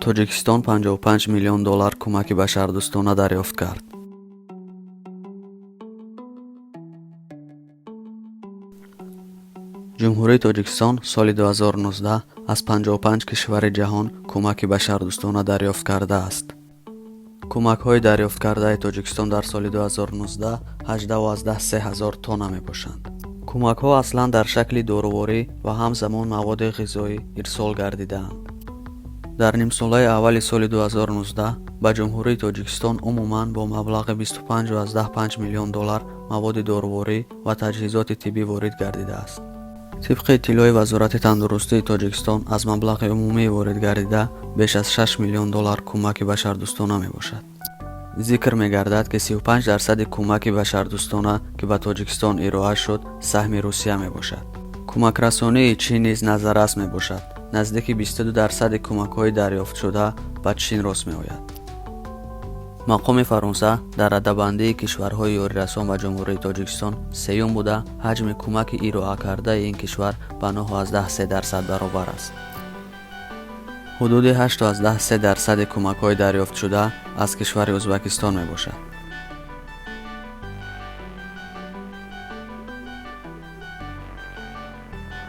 тоҷикистон 55 миллион доллар кӯмаки башардӯстона дарёфт кард. ҷумҳурии Тоҷикистон соли 2019 аз 55 кишвари ҷаҳон кӯмаки башардӯстона дарёфт кардааст. кӯмакҳои дарёфткардаи Тоҷикистон дар соли 2019 18,3 тонна мебошанд. кӯмакҳо аслан дар шакли доруворӣ ва ҳамзамон маводи ғизоӣ ирсол гардидаанд. дар нимсолаи аввали соли 2019 ба ҷумҳурии Тоҷикистон умуман бо маблағи 25,5 миллион доллар маводи доруворӣ ва таҷҳизоти тиббӣ ворид гардидааст. тибқи иттилои Вазорати тандурустии Тоҷикистон, аз маблағи умумӣ ворид гардида беш аз 6 миллион доллар кӯмаки башардӯстона мебошад. зикр мегардад, ки 35% кӯмаки башардӯстона, ки ба Тоҷикистон ироа шуд, саҳми Русия мебошад. кӯмакрасонии Чин низ назаррас мебошад. наздики 22% кӯмакҳои дарёфтшуда ба Чин рост меояд. мақоми Фаронса дар раддабандии кишварҳои ёрирасон ба ҷумҳурии Тоҷикистон сеюм буда, ҳаҷми кӯмаки ироа кардаи ин кишвар ба 9,3% баробар аст. ҳудуди 8,3% кӯмакҳои дарёфтшуда аз кишвари Ӯзбекистон мебошад.